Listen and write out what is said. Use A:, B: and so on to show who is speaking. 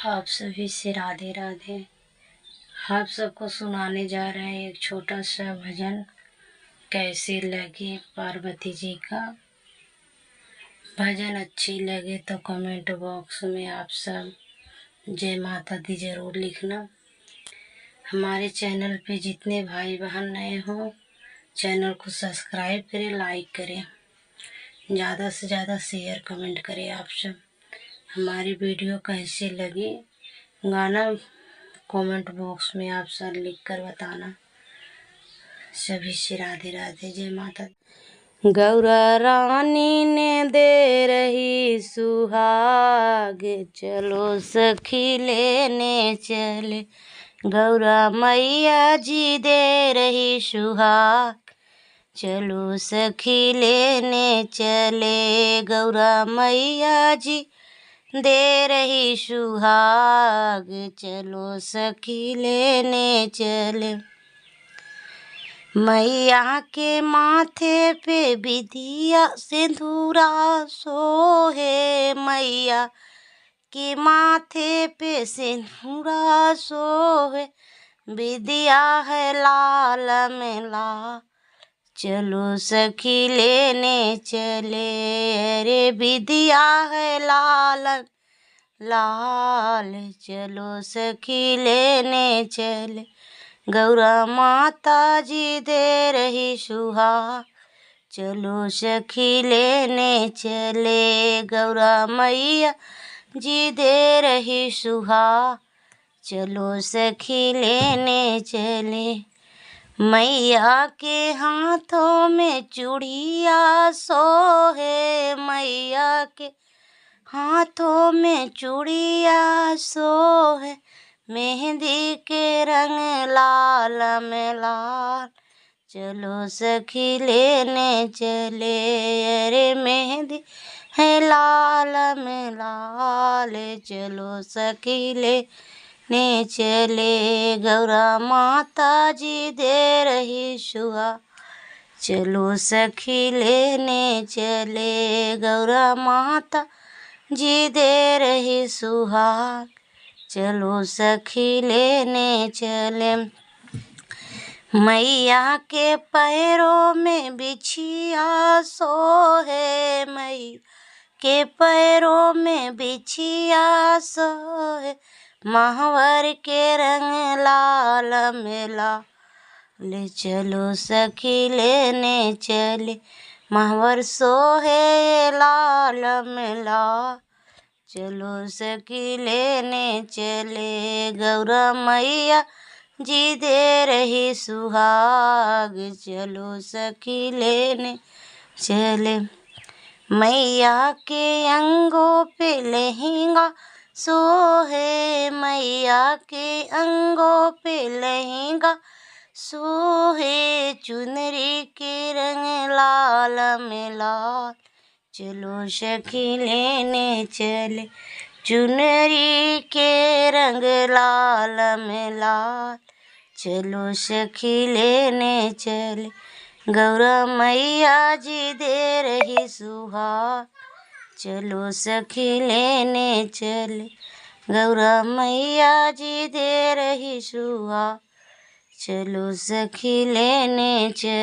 A: आप सभी से राधे राधे। आप सबको सुनाने जा रहे हैं एक छोटा सा भजन। कैसे लगे पार्वती जी का भजन। अच्छी लगे तो कमेंट बॉक्स में आप सब जय माता दी जरूर लिखना। हमारे चैनल पे जितने भाई बहन नए हों चैनल को सब्सक्राइब करें, लाइक करें, ज़्यादा से ज़्यादा शेयर कमेंट करें। आप सब हमारी वीडियो कैसे लगी गाना कमेंट बॉक्स में आप सब लिख कर बताना। सभी से राधे राधे, जय माता। गौरा रानी ने दे रही सुहाग, चलो सखी लेने चले। गौरा मैया जी दे रही सुहाग, चलो सखी लेने चले। गौरा मैया जी दे रही सुहाग, चलो सखी लेने चले। मैया के माथे पे बिंदिया सिंदूरा सोहे, मैया के माथे पे सिंदूरा सोहे। बिंदिया है लाल में लाल, चलो सखी लेने चले। अरे बिंदिया है लाल लाल, चलो सखी लेने चले। गौरा माता जी दे रही सुहाग, चलो सखी लेने चले। गौरा मैया जी दे रही सुहाग, चलो सखी लेने चले। मैया के हाथों में चूड़िया सोहे, मैया के हाथों में चूड़िया सोहे। मेहंदी के रंग लाल में लाल, चलो सखी लेने चले। अरे मेहंदी है लाल में लाल, चलो सखी लेने चले। गौरा माता जी दे रही सुहाग, चलो सखी लेने चले। गौरा माता जी दे रही सुहाग, चलो सखी लेने चले। मैया के पैरों में बिछिया सोहे, मैया के पैरों में बिछिया सोहे। महावर के रंग लाल में लाल, चलो सखी लेने चले। महावर सोहे लाल में लाल, चलो सखी लेने चले। गौरा मैया जी दे रही सुहाग, चलो सखी लेने चले। मैया के अंगों पे लहंगा सोहे, मैया के अंगों पे लहंगा सोहे। चुनरी के रंग लाल में लाल, चलो सखी लेने चले। चुनरी के रंग लाल में लाल, चलो सखी लेने चले। गौरा मैया जी दे रही सुहाग, चलो सखी लेने चले। गौरा मैया जी दे रही सुहाग, चलो सखी लेने चले।